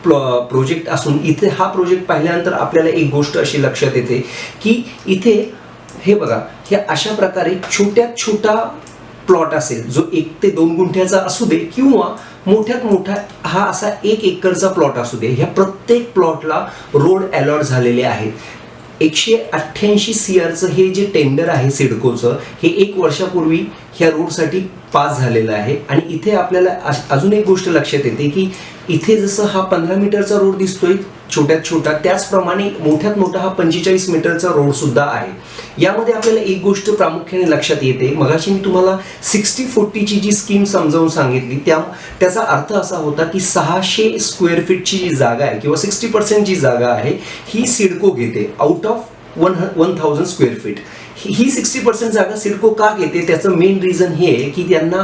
प्रोजेक्ट असून इथे हा प्रोजेक्ट पाहिल्यानंतर आपल्याला एक गोष्ट अशी लक्षात येते की इथे हे बघा, हे अशा प्रकारे छोट्यात छोटा प्लॉट असेल जो 1 ते 2 गुंठ्याचा असू दे किंवा मोठ्यात मोठा हा असा 1 एकरचा प्लॉट असू दे, ह्या प्रत्येक प्लॉटला रोड अलॉट झालेले आहेत. 188 CRचं हे जे टेंडर आहे सिडकोचं हे 1 वर्षापूर्वी ह्या रोडसाठी पास झालेलं आहे. आणि इथे आपल्याला अजून एक गोष्ट लक्षात येते की इथे जसं हा 15 मीटरचा रोड दिसतोय छोट्यात छोटा, त्याचप्रमाणे मोठ्यात मोठा हा 45 मीटरचा रोड सुद्धा आहे. यामध्ये आपल्याला एक गोष्ट प्रामुख्याने लक्षात येते, मगाशी मी तुम्हाला 60-40 ची जी स्कीम समजावून सांगितली त्याचा अर्थ असा होता की 600 स्क्वेअर फीटची जी जागा आहे किंवा 60% जी जागा आहे ही सिडको घेते आउट ऑफ 1000 स्क्वेअर फीट. ही 60% जागा सिडको का घेते त्याचं मेन रिझन हे आहे की त्यांना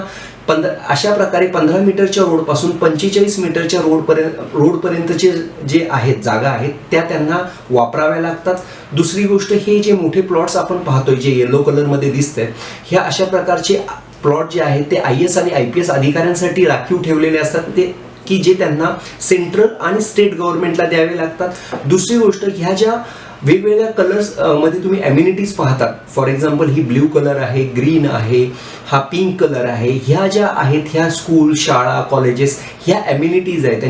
अशा प्रकारे 15 मीटरच्या रोडपासून 45 मीटरच्या रोडपर्यंतचे जे आहेत जागा आहेत त्या त्यांना वापराव्या लागतात. दुसरी गोष्ट, हे जे मोठे प्लॉट्स आपण पाहतोय जे येलो कलरमध्ये दिसत आहेत ह्या अशा प्रकारचे प्लॉट जे आहेत ते IAS आणि IPS अधिकाऱ्यांसाठी राखीव ठेवलेले असतात ते की जे त्यांना सेंट्रल आणि स्टेट गव्हर्नमेंटला द्यावे लागतात. दुसरी गोष्ट, ह्या ज्या वेगवेगळ्या कलर्स मध्ये तुम्ही अम्युनिटीज पाहतात, for example he blue colour आहे, ग्रीन आहे, हा पिंक कलर आहे, ह्या ज्या आहेत ह्या स्कूल, शाळा, कॉलेजेस ह्या अम्युनिटीज आहेत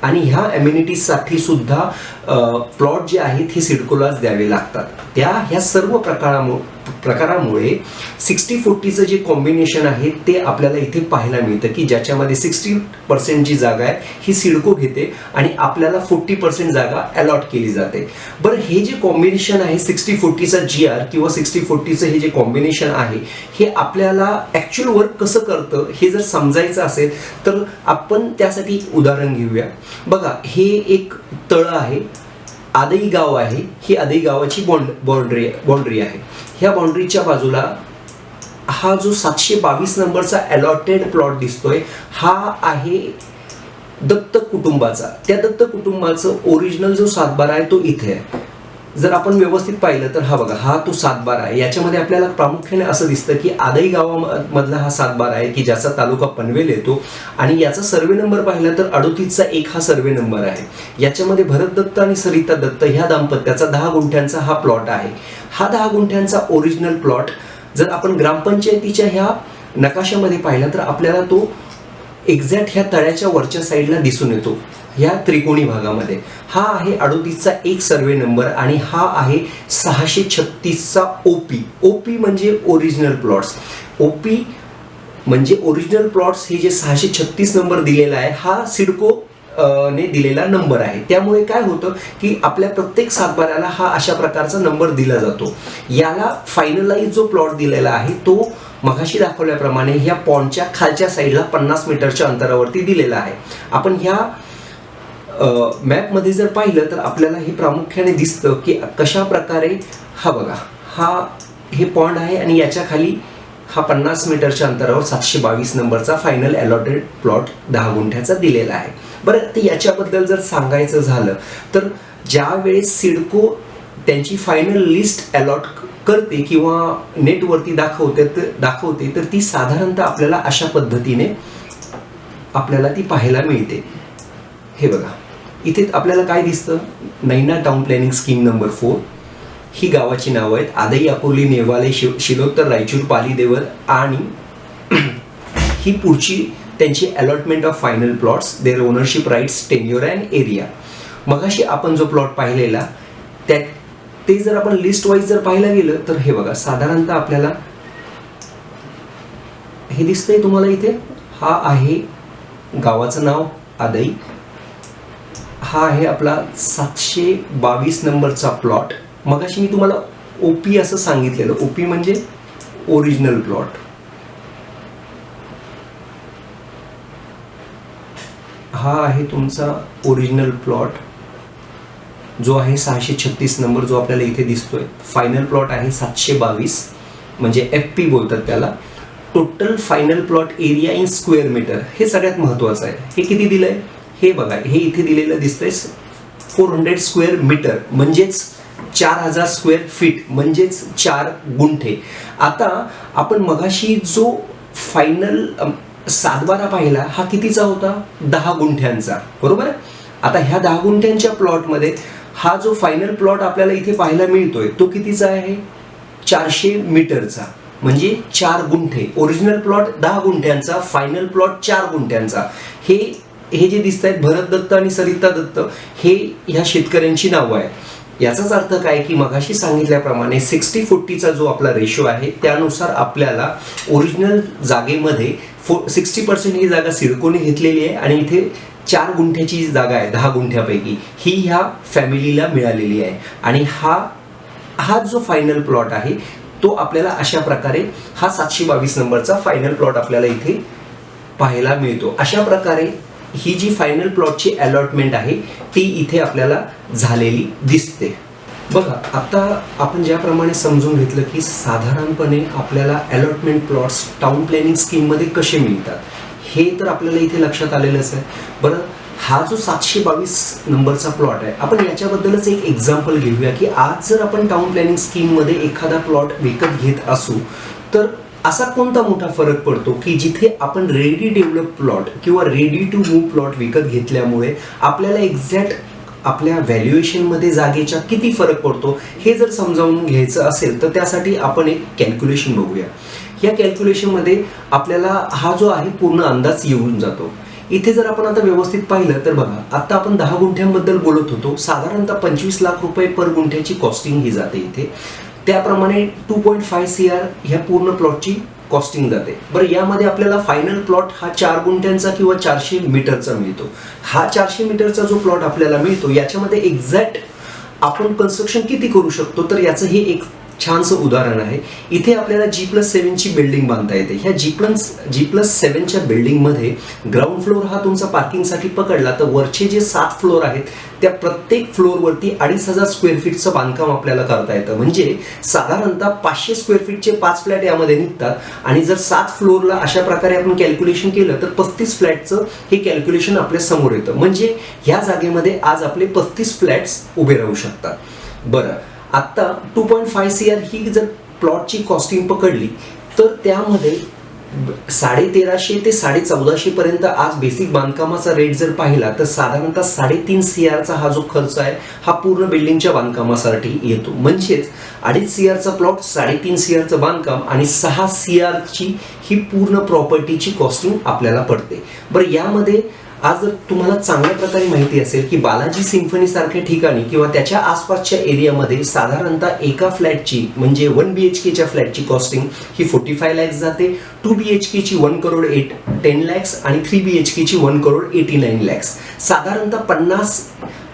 आणि ह्या अम्युनिटीजसाठी सुद्धा प्लॉट जे आहेत हे सिडकोलाच द्यावे लागतात. ह्या सर्व प्रकारामुळे 60-40चं जे कॉम्बिनेशन आहे ते आपल्याला इथे पाहायला मिळतं की ज्याच्यामध्ये 60% जी जागा आहे ही सिडको घेते आणि आपल्याला 40% जागा अलॉट केली जाते. बरं, हे जे कॉम्बिनेशन आहे 60-40चा GR किंवा 60-40चं हे जे कॉम्बिनेशन आहे हे आपल्याला ॲक्च्युअल वर्क कसं करतं हे जर समजायचं असेल तर आपण त्यासाठी एक उदाहरण घेऊया. बघा, हे एक तळं आहे, आदई गाव आहे, ही आदई गावाची बाउंड्री आहे. ह्या बाउंड्रीच्या बाजूला हा जो 722 नंबरचा अलॉटेड प्लॉट दिसतोय हा आहे दत्तक कुटुंबाचा. त्या दत्तक कुटुंबाचं ओरिजिनल जो सातबारा आहे तो इथे आहे. जर आपण व्यवस्थित पाहिलं तर हा बघा, हा तो 7/12 आहे. याच्यामध्ये आपल्याला प्रामुख्याने असं दिसतं की आदई गावामधला हा 7/12 आहे की ज्याचा तालुका पनवेल येतो आणि याचा सर्वे नंबर पाहिला तर 38चा 1 हा सर्वे नंबर आहे. याच्यामध्ये भरत दत्त आणि सरिता दत्त ह्या दाम्पत्याचा 10 गुंठ्यांचा हा प्लॉट आहे. हा 10 गुंठ्यांचा ओरिजिनल प्लॉट जर आपण ग्रामपंचायतीच्या ह्या नकाशामध्ये पाहिला तर आपल्याला तो एक्झॅक्ट ह्या तळ्याच्या वरच्या साईडला दिसून येतो. ह्या त्रिकोणी भागामध्ये हा आहे 38चा 1 सर्वे नंबर आणि हा आहे 636चा ओपी. ओपी म्हणजे ओरिजिनल प्लॉट्स. ओपी म्हणजे ओरिजिनल प्लॉट्स हे जे 636 नंबर दिलेला आहे हा सिडको ने दिलेला नंबर आहे. त्यामुळे काय होतं की आपल्या प्रत्येक 7/12ला हा अशा प्रकारचा नंबर दिला जातो. याला फायनलाइज जो प्लॉट दिलेला आहे तो मगाशी दाखवल्याप्रमाणे ह्या पॉन्डच्या खालच्या साईडला 50 मीटरच्या अंतरावरती दिलेला आहे. आपण ह्या मॅपमध्ये जर पाहिलं तर आपल्याला हे प्रामुख्याने दिसतं की कशा प्रकारे हा बघा, हा हे पॉन्ड आहे आणि याच्या खाली हा 50 मीटरच्या अंतरावर 722 नंबरचा फायनल अलॉटेड प्लॉट 10 गुंठ्याचा दिलेला आहे. बरं, तर याच्याबद्दल जर सांगायचं झालं तर ज्या वेळेस सिडको त्यांची फायनल लिस्ट अलॉट करते किंवा नेटवरती दाखवते तर ती साधारणतः आपल्याला अशा पद्धतीने आपल्याला ती पाहायला मिळते. हे बघा, इथे आपल्याला काय दिसतं, नैना टाउन प्लॅनिंग स्कीम नंबर 4 ही गावाची नावं आहेत. आदई, अकोली, नेवाले, शिलोत्तर, रायचूर, पाली, देवल आणि ही पुढची त्यांची allotment of final plots, their ownership rights, tenure and area. मगाशी आपण जो प्लॉट पाहिलेला त्यात ते जर आपण लिस्ट वाईज जर पाहायला गेलं तर हे बघा, साधारणतः आपल्याला हे दिसतंय तुम्हाला इथे. हा आहे गावाचं नाव आदई. हा आहे आपला 722 नंबरचा प्लॉट. मगाशी मी तुम्हाला ओपी असं सांगितलेलं. ओपी म्हणजे ओरिजिनल प्लॉट. हा आहे तुमचा ओरिजिनल प्लॉट जो आहे 636 नंबर जो आपल्याला इथे दिसतोय. फायनल प्लॉट आहे 722 म्हणजे FP बोलतात त्याला. Total final plot area in square metre हे सगळ्यात महत्वाचं आहे. हे किती दिलंय हे बघा, हे इथे दिलेलं दिसतंय 400 स्क्वेअर मीटर म्हणजेच 4000 स्क्वेअर फीट म्हणजेच 4 गुंठे. आता आपण मगाशी जो फायनल 7/12 पाहिला हा कितीचा होता, 10 गुंठ्यांचा, बरोबर. आता ह्या 10 गुंठ्यांच्या प्लॉटमध्ये हा जो फायनल प्लॉट आपल्याला इथे पाहायला मिळतोय तो कितीचा आहे, 400 मीटरचा म्हणजे 4 गुंठे. ओरिजिनल प्लॉट 10 गुंठ्यांचा, फायनल प्लॉट 4 गुंठ्यांचा. हे जे दिसत आहेत भरत दत्त आणि सरिता दत्त हे ह्या शेतकऱ्यांची नावं आहेत. याचाच अर्थ काय की मगाशी सांगितल्याप्रमाणे 60-40चा जो आपला रेशो आहे त्यानुसार आपल्याला ओरिजिनल जागेमध्ये 60% ही जागा सिडकोने घेतलेली आहे आणि इथे 4 गुंठ्याची जागा आहे 10 गुंठ्यापैकी ही ह्या फॅमिलीला मिळालेली आहे. आणि हा जो फायनल प्लॉट आहे तो आपल्याला अशा प्रकारे हा 722 नंबरचा फायनल प्लॉट आपल्याला इथे पाहायला मिळतो. अशा प्रकारे ही जी फायनल प्लॉटची अलॉटमेंट आहे ती इथे आपल्याला झालेली दिसते. बघा, आता आपण ज्याप्रमाणे समजून घेतलं की साधारणपणे आपल्याला अलॉटमेंट प्लॉट्स टाउन प्लॅनिंग स्कीममध्ये कसे मिळतात हे तर आपल्याला इथे लक्षात आलेलंच आहे. बरं, हा जो 722 नंबरचा प्लॉट आहे आपण याच्याबद्दलच एक एक्झाम्पल घेऊया की आज जर आपण टाउन प्लॅनिंग स्कीममध्ये एखादा प्लॉट विकत घेत असू तर असा कोणता मोठा फरक पडतो की जिथे आपण रेडी डेव्हलप प्लॉट किंवा रेडी टू मूव्ह प्लॉट विकत घेतल्यामुळे आपल्याला एक्झॅक्ट आपल्या व्हॅल्युएशनमध्ये जागेच्या किती फरक पडतो हे जर समजावून घ्यायचं असेल तर त्यासाठी आपण एक कॅल्क्युलेशन बघूया. या कॅल्क्युलेशनमध्ये आपल्याला हा जो आहे पूर्ण अंदाज येऊन जातो. इथे जर आपण आता व्यवस्थित पाहिलं तर बघा, आता आपण 10 गुंठ्यांबद्दल बोलत होतो. साधारणतः 25 लाख रुपये पर गुंठ्याची कॉस्टिंग ही जाते इथे. त्याप्रमाणे 2.5 CR ह्या पूर्ण प्लॉटची कॉस्टिंग जाते. बरं, यामध्ये आपल्याला फायनल प्लॉट हा 4 गुंठ्यांचा किंवा 400 मीटरचा मिळतो. हा 400 मीटरचा जो प्लॉट आपल्याला मिळतो याच्यामध्ये एक्झॅक्ट आपण कन्स्ट्रक्शन किती करू शकतो तर याचं हे एक छानसं उदाहरण आहे. इथे आपल्याला G+7ची बिल्डिंग बांधता येते. ह्या G+7च्या बिल्डिंगमध्ये ग्राउंड फ्लोअर हा तुमचा पार्किंगसाठी पकडला तर वरचे जे 7 फ्लोअर आहेत त्या प्रत्येक फ्लोअरवरती 2500 स्क्वेअर फीटचं बांधकाम आपल्याला करता येतं. म्हणजे साधारणतः 500 स्क्वेअर फीटचे 5 फ्लॅट यामध्ये निघतात. आणि जर 7 फ्लोअरला अशा प्रकारे आपण कॅल्क्युलेशन केलं तर 35 फ्लॅटचं हे कॅल्क्युलेशन आपल्या समोर येतं. म्हणजे ह्या जागेमध्ये आज आपले 35 फ्लॅट्स उभे राहू शकतात. बरं, आत्ता 2.5 CR ही जर प्लॉटची कॉस्टिंग पकडली तर त्यामध्ये 1350 ते 1450 पर्यंत आज बेसिक बांधकामाचा रेट जर पाहिला तर साधारणतः 3.5 CR चा हा जो खर्च आहे हा पूर्ण बिल्डिंगच्या बांधकामासाठी येतो. म्हणजेच 2.5 CR चा प्लॉट, 3.5 CR चं बांधकाम आणि 6 CR ची ही पूर्ण प्रॉपर्टीची कॉस्टिंग आपल्याला पडते. बरं, यामध्ये आज जर तुम्हाला चांगल्या प्रकारे माहिती असेल की बालाजी सिम्फनी सारख्या ठिकाणी किंवा त्याच्या आसपासच्या एरियामध्ये साधारणतः एका फ्लॅटची म्हणजे 1 BHK च्या फ्लॅटची कॉस्टिंग ही 45 lakhs जाते, 2 BHK ची 1,10 lakhs आणि 3 BHK ची 1,89 lakhs. साधारणतः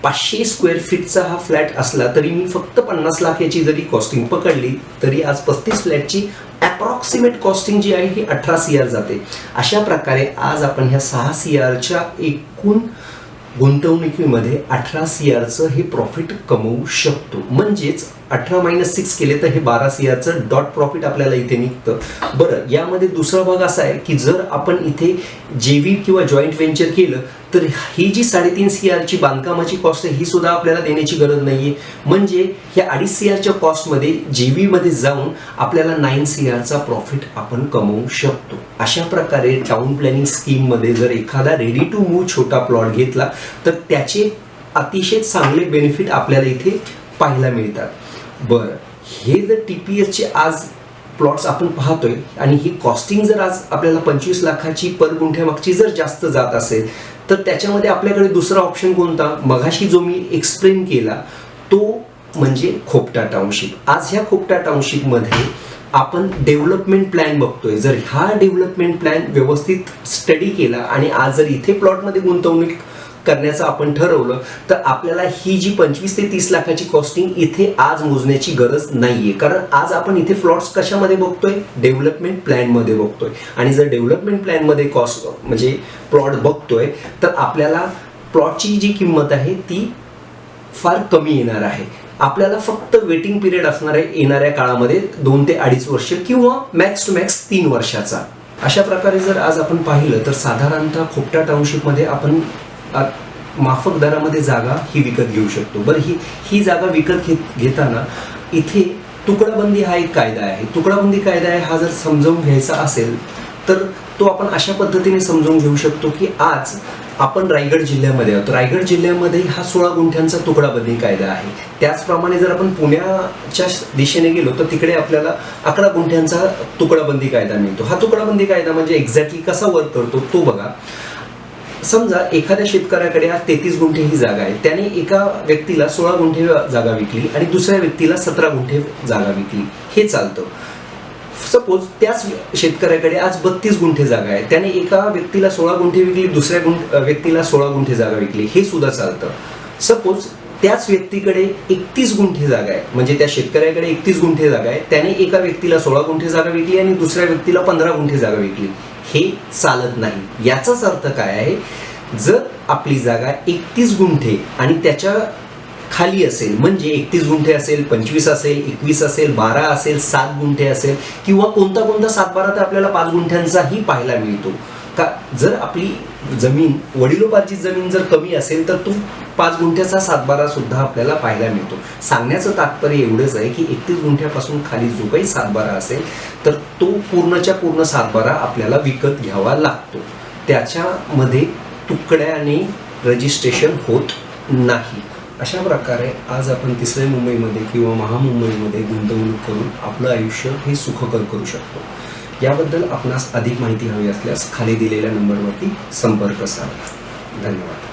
500 स्क्वेअर फीटचा हा फ्लॅट असला तरी मी फक्त 50 लाख याची जरी कॉस्टिंग पकडली तरी आज 35 फ्लॅटची अप्रॉक्सिमेट कॉस्टिंग जी आहे ही 18 CR जाते. अशा प्रकारे आज आपण ह्या 6 CR च्या एकूण गुंतवणुकीमध्ये 18 CR चं हे प्रॉफिट कमवू शकतो. म्हणजेच 18 - 6 केले तर हे 12 CR चं डॉट प्रॉफिट आपल्याला इथे निघतं. बरं, यामध्ये दुसरा भाग असा आहे की जर आपण इथे जेव्ही किंवा जॉईंट व्हेंचर केलं तर ही जी 3.5 CR ची बांधकामाची कॉस्ट आहे ही सुद्धा आपल्याला देण्याची गरज नाहीये. म्हणजे ह्या 2.5 CR च्या कॉस्टमध्ये जेव्ही मध्ये जाऊन आपल्याला 9 CR चा प्रॉफिट आपण कमवू शकतो. अशा प्रकारे टाउन प्लॅनिंग स्कीम मध्ये जर एखादा रेडी टू मूव्ह छोटा प्लॉट घेतला तर त्याचे अतिशय चांगले बेनिफिट आपल्याला इथे पाहायला मिळतात. बरं, हे जर TPS चे आज प्लॉट्स आपण पाहतोय आणि ही कॉस्टिंग जर आज आपल्याला 25 लाखाची पर गुंठ्यामागची जर जास्त जात असेल तर त्याच्यामध्ये आपल्याकडे दुसरा ऑप्शन कोणता, मगाशी जो मी एक्सप्लेन केला तो म्हणजे खोपटा टाउनशिप. आज ह्या खोपटा टाउनशिप मध्ये आपण डेव्हलपमेंट प्लॅन बघतोय. जर हा डेव्हलपमेंट प्लॅन व्यवस्थित स्टडी केला आणि आज जर इथे प्लॉटमध्ये गुंतवणूक करण्याचं आपण ठरवलं तर आपल्याला ही जी 25 ते 30 लाखाची कॉस्टिंग इथे आज मोजण्याची गरज नाहीये. कारण आज आपण इथे प्लॉट्स कशामध्ये बघतोय, डेव्हलपमेंट प्लॅन मध्ये बघतोय. आणि जर डेव्हलपमेंट प्लॅन मध्ये कॉस्ट म्हणजे प्लॉट बघतोय तर आपल्याला प्लॉटची जी किंमत आहे ती फार कमी येणार आहे. आपल्याला फक्त वेटिंग पिरियड असणार आहे येणाऱ्या काळामध्ये 2 ते 2.5 वर्ष किंवा मॅक्स टू मॅक्स 3 वर्षाचा. अशा प्रकारे जर आज आपण पाहिलं तर साधारणतः खोपटा टाउनशिपमध्ये आपण माफक दरामध्ये जागा ही विकत घेऊ शकतो. बरं, ही जागा विकत घेताना इथे तुकडाबंदी हा एक कायदा आहे. तुकडाबंदी कायदा आहे हा जर समजावून घ्यायचा असेल तर तो आपण अशा पद्धतीने समजावून घेऊ शकतो की आज आपण रायगड जिल्ह्यामध्ये आहोत. रायगड जिल्ह्यामध्ये हा 16 गुंठ्यांचा तुकडाबंदी कायदा आहे. त्याचप्रमाणे जर आपण पुण्याच्या दिशेने गेलो तर तिकडे आपल्याला 11 गुंठ्यांचा तुकडाबंदी कायदा मिळतो. हा तुकडाबंदी कायदा म्हणजे एक्झॅक्टली कसा वर्क करतो तो बघा. समजा एखाद्या शेतकऱ्याकडे आज 33 गुंठे ही जागा आहे, त्याने एका व्यक्तीला 16 गुंठे जागा विकली आणि दुसऱ्या व्यक्तीला 17 गुंठे जागा विकली, हे चालतं. सपोज त्याच शेतकऱ्याकडे आज 32 गुंठे जागा आहे, त्याने एका व्यक्तीला 16 गुंठे विकली, दुसऱ्या व्यक्तीला 16 गुंठे जागा विकली, हे सुद्धा चालतं. सपोज त्याच व्यक्तीकडे 31 गुंठे जागा आहे, म्हणजे त्या शेतकऱ्याकडे 31 गुंठे जागा आहे, त्याने एका व्यक्तीला 16 गुंठे जागा विकली आणि दुसऱ्या व्यक्तीला 15 गुंठे जागा विकली, हे चालत नाही. याचाच अर्थ काय आहे, जर आपली जागा 31 गुंठे आणि त्याच्या खाली असेल, म्हणजे 31 गुंठे असेल, 25 असेल, 21 असेल, 12 असेल, 7 गुंठे असेल किंवा कोणता 7-12 तर आपल्याला 5 गुंठ्यांचाही पाहायला मिळतो. का जर आपली जमीन वडिलोपार्जित जमीन जर कमी असेल तर तो 5 गुंठ्याचा 7-12 सुद्धा आपल्याला पाहायला मिळतो. सांगण्याचं तात्पर्य एवढंच आहे की 31 गुंठ्यापासून खाली जो काही 7-12 असेल तर तो पूर्णच्या पूर्ण 7-12 आपल्याला विकत घ्यावा लागतो. त्याच्यामध्ये तुकड्याने रजिस्ट्रेशन होत नाही. अशा प्रकारे आज आपण तिसऱ्या मुंबईमध्ये किंवा महामुंबईमध्ये गुंतवणूक करून आपलं आयुष्य हे सुखकर करू शकतो. याबद्दल आपणास अधिक माहिती हवी असल्यास खाली दिलेल्या नंबरवरती संपर्क साधा. धन्यवाद.